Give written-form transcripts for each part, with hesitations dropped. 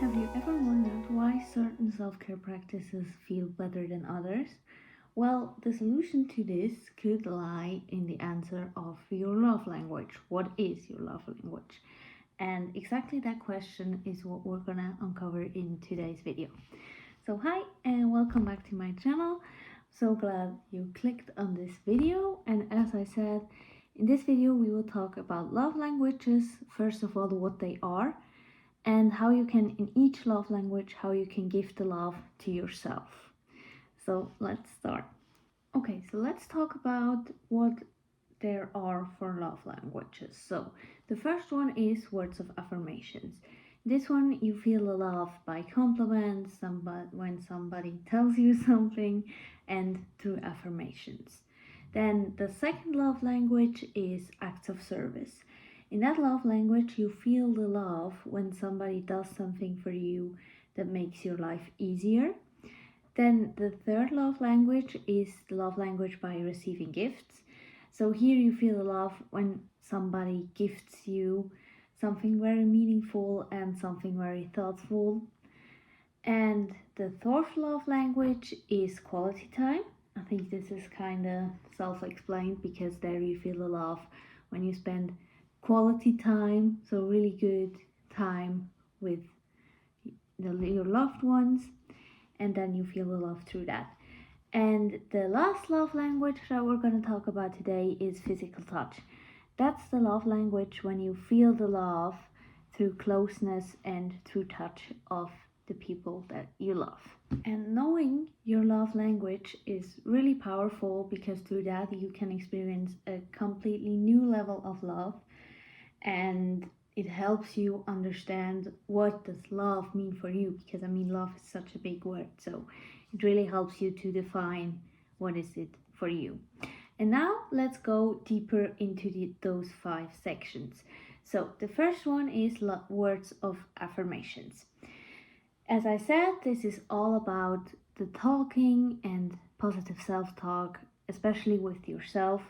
Have you ever wondered why certain self-care practices feel better than others? Well, the solution to this could lie in the answer of your love language. What is your love language? And exactly that question is what we're gonna uncover in today's video. So hi and welcome back to my channel. So glad you clicked on this video, and as I said, in this video we will talk about love languages. First of all, what they are, and how you can, in each love language, how you can give the love to yourself. So let's start. Okay, so let's talk about what there are for love languages. So the first one is words of affirmations. This one, you feel the love by compliments, when somebody tells you something, and through affirmations. Then the second love language is acts of service. In that love language, you feel the love when somebody does something for you that makes your life easier. Then the third love language is the love language by receiving gifts. So here you feel the love when somebody gifts you something very meaningful and something very thoughtful. And the fourth love language is quality time. I think this is kind of self-explained, because there you feel the love when you spend quality time, so really good time with your loved ones, and then you feel the love through that. And the last love language that we're going to talk about today is physical touch. That's the love language when you feel the love through closeness and through touch of the people that you love. And knowing your love language is really powerful, because through that you can experience a completely new level of love, and it helps you understand what does love mean for you, because love is such a big word, so it really helps you to define what is it for you. And now let's go deeper into those 5 sections. So the first one is words of affirmations. As I said, this is all about the talking and positive self-talk, especially with yourself,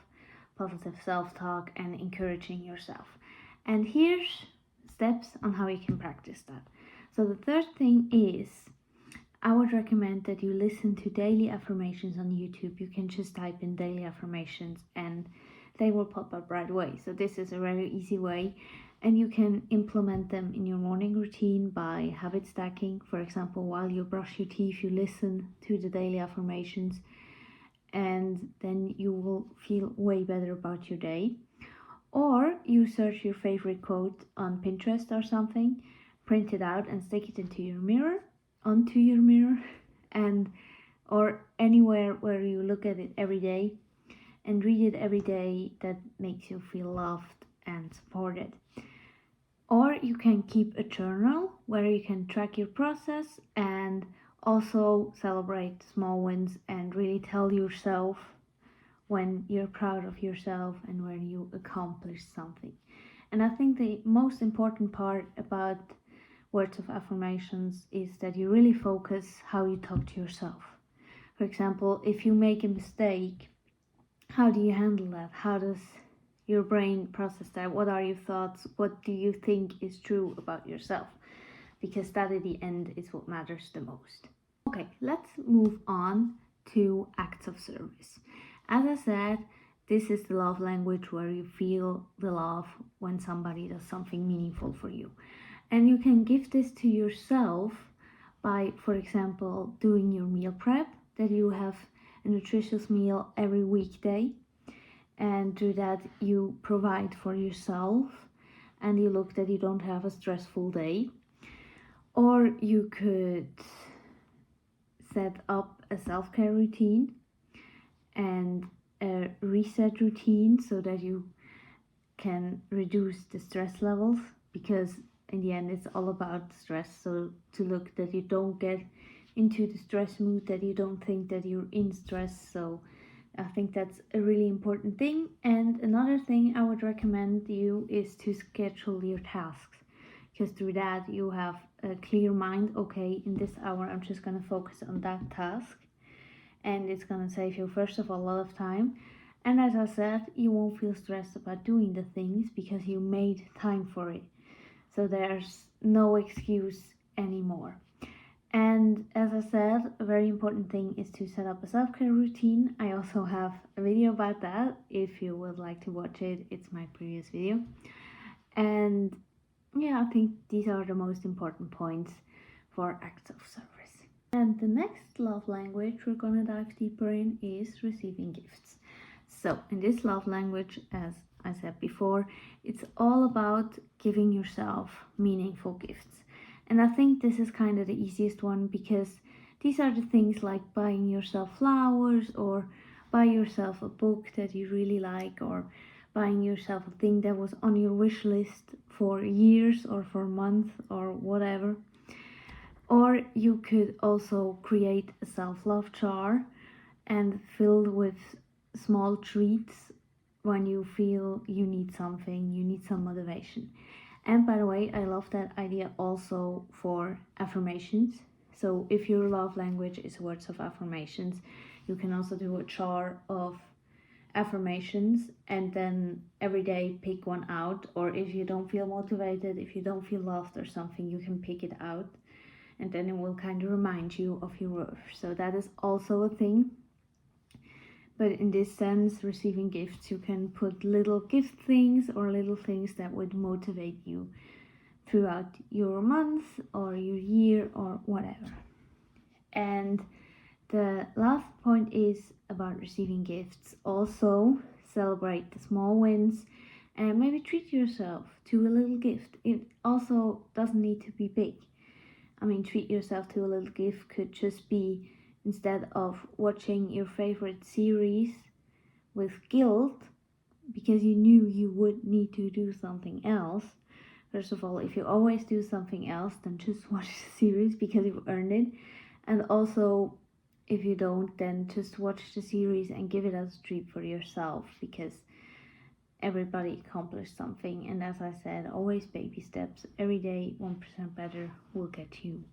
positive self-talk and encouraging yourself. And here's steps on how you can practice that. So the third thing is, I would recommend that you listen to daily affirmations on YouTube. You can just type in daily affirmations and they will pop up right away. So this is a very easy way, and you can implement them in your morning routine by habit stacking. For example, while you brush your teeth, you listen to the daily affirmations, and then you will feel way better about your day. Or you search your favorite quote on Pinterest or something, print it out and stick it onto your mirror, and or anywhere where you look at it every day and read it every day. That makes you feel loved and supported. Or you can keep a journal where you can track your process and also celebrate small wins and really tell yourself when you're proud of yourself and when you accomplish something. And I think the most important part about words of affirmations is that you really focus how you talk to yourself. For example, if you make a mistake, how do you handle that? How does your brain process that? What are your thoughts? What do you think is true about yourself? Because that at the end is what matters the most. Okay, let's move on to acts of service. As I said, this is the love language where you feel the love when somebody does something meaningful for you. And you can give this to yourself by, for example, doing your meal prep, that you have a nutritious meal every weekday. And through that you provide for yourself and you look that you don't have a stressful day. Or you could set up a self-care routine and a reset routine so that you can reduce the stress levels, because in the end it's all about stress. So to look that you don't get into the stress mood, that you don't think that you're in stress. So I think that's a really important thing. And another thing I would recommend you is to schedule your tasks, because through that you have a clear mind. Okay, in this hour I'm just going to focus on that task, and it's going to save you, first of all, a lot of time. And as I said, you won't feel stressed about doing the things because you made time for it. So there's no excuse anymore. And as I said, a very important thing is to set up a self-care routine. I also have a video about that. If you would like to watch it, it's my previous video. And yeah, I think these are the most important points for acts of service. And the next love language we're gonna dive deeper in is receiving gifts. So in this love language, as I said before, it's all about giving yourself meaningful gifts. And I think this is kind of the easiest one, because these are the things like buying yourself flowers, or buy yourself a book that you really like, or buying yourself a thing that was on your wish list for years or for months or whatever. Or you could also create a self-love jar and filled with small treats when you feel you need something, you need some motivation. And by the way, I love that idea also for affirmations. So if your love language is words of affirmations, you can also do a jar of affirmations and then every day pick one out. Or if you don't feel motivated, if you don't feel loved or something, you can pick it out, and then it will kind of remind you of your worth. So that is also a thing. But in this sense, receiving gifts, you can put little gift things or little things that would motivate you throughout your month or your year or whatever. And the last point is about receiving gifts. Also celebrate the small wins and maybe treat yourself to a little gift. It also doesn't need to be big. I mean, treat yourself to a little gift could just be, instead of watching your favorite series with guilt because you knew you would need to do something else. First of all, if you always do something else, then just watch the series because you've earned it. And also, if you don't, then just watch the series and give it as a treat for yourself, because everybody accomplished something. And as I said, always baby steps. Every day 1% better will get you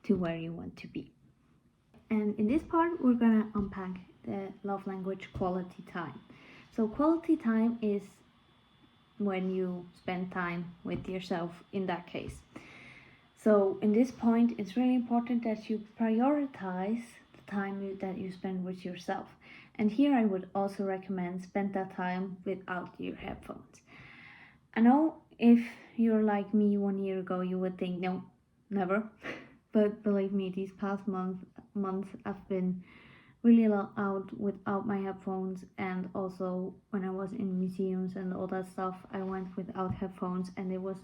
to where you want to be. And in this part, we're gonna unpack the love language quality time. So quality time is when you spend time with yourself in that case. So in this point, it's really important that you prioritize the time that you spend with yourself. And here I would also recommend spend that time without your headphones. I know if you're like me 1 year ago, you would think, no, never. But believe me, these past months I've been really out without my headphones. And also when I was in museums and all that stuff, I went without headphones, and it was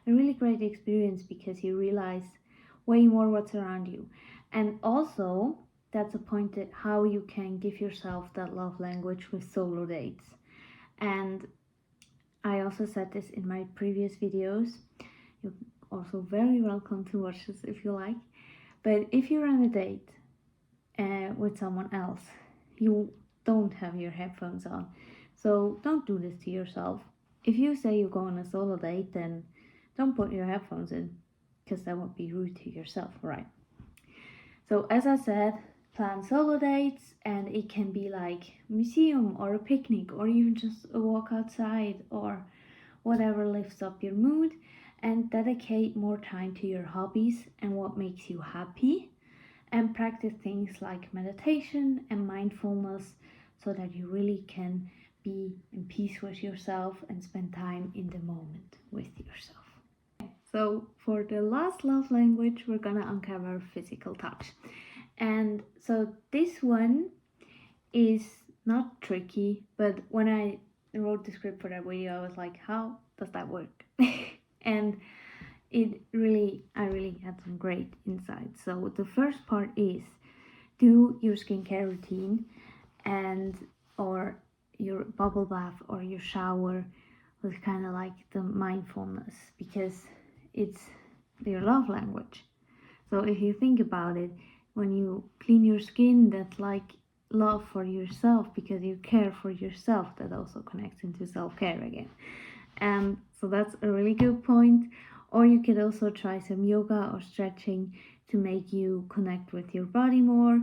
a really great experience because you realize way more what's around you. And also that's a point that how you can give yourself that love language with solo dates. And I also said this in my previous videos. You're also very welcome to watch this if you like. But if you're on a date with someone else, you don't have your headphones on. So don't do this to yourself. If you say you go on a solo date, then don't put your headphones in, because that would be rude to yourself, right? So as I said, plan solo dates, and it can be like museum or a picnic or even just a walk outside or whatever lifts up your mood, and dedicate more time to your hobbies and what makes you happy, and practice things like meditation and mindfulness so that you really can be in peace with yourself and spend time in the moment with yourself. So for the last love language, we're gonna uncover physical touch. And so this one is not tricky, but when I wrote the script for that video, I was like, how does that work? And I really had some great insights. So the first part is do your skincare routine and or your bubble bath or your shower with kind of like the mindfulness, because it's your love language. So if you think about it, when you clean your skin, that's like love for yourself because you care for yourself. That also connects into self-care again. And so that's a really good point. Or you could also try some yoga or stretching to make you connect with your body more.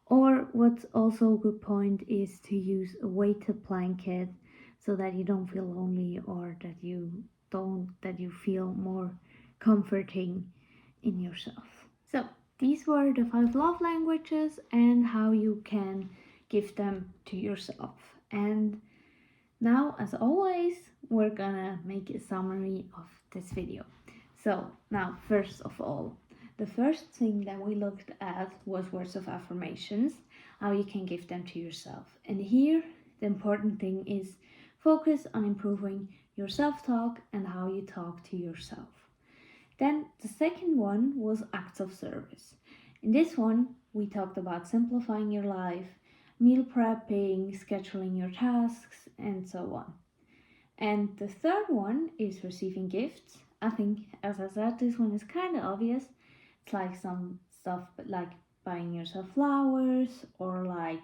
Or what's also a good point is to use a weighted blanket so that you don't feel lonely, or that you feel more comforting in yourself. So these were the 5 love languages and how you can give them to yourself. And now, as always, we're gonna make a summary of this video. So now, first of all, the first thing that we looked at was words of affirmations, how you can give them to yourself. And here, the important thing is focus on improving your self-talk and how you talk to yourself. Then the second one was acts of service. In this one, we talked about simplifying your life, meal prepping, scheduling your tasks, and so on. And the third one is receiving gifts. I think, as I said, this one is kind of obvious. It's like some stuff like buying yourself flowers, or like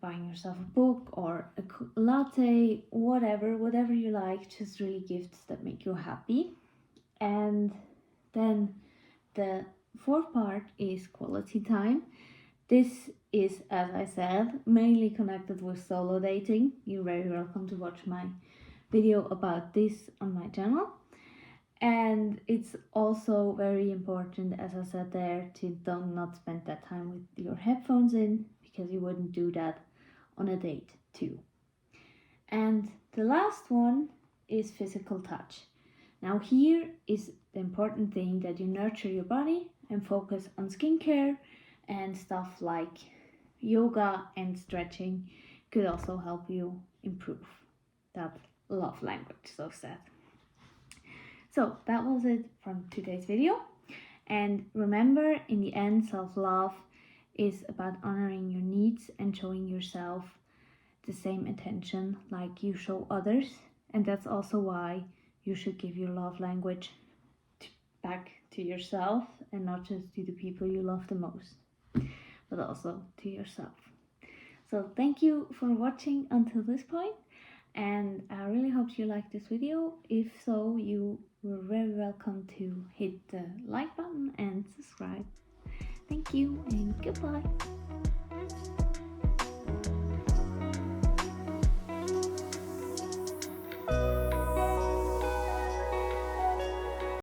buying yourself a book or a latte, whatever you like, just really gifts that make you happy. And then the fourth part is quality time. This is, as I said, mainly connected with solo dating. You're very welcome to watch my video about this on my channel. And it's also very important, as I said there, to not spend that time with your headphones in, because you wouldn't do that on a date too. And the last one is physical touch. Now here is the important thing, that you nurture your body and focus on skincare, and stuff like yoga and stretching could also help you improve that love language, so said. So that was it from today's video. And remember, in the end, self-love is about honoring your needs and showing yourself the same attention like you show others. And that's also why you should give your love language back to yourself, and not just to the people you love the most, but also to yourself. So thank you for watching until this point, and I really hope you liked this video. If so, you were very welcome to hit the like button and subscribe. Thank you and goodbye.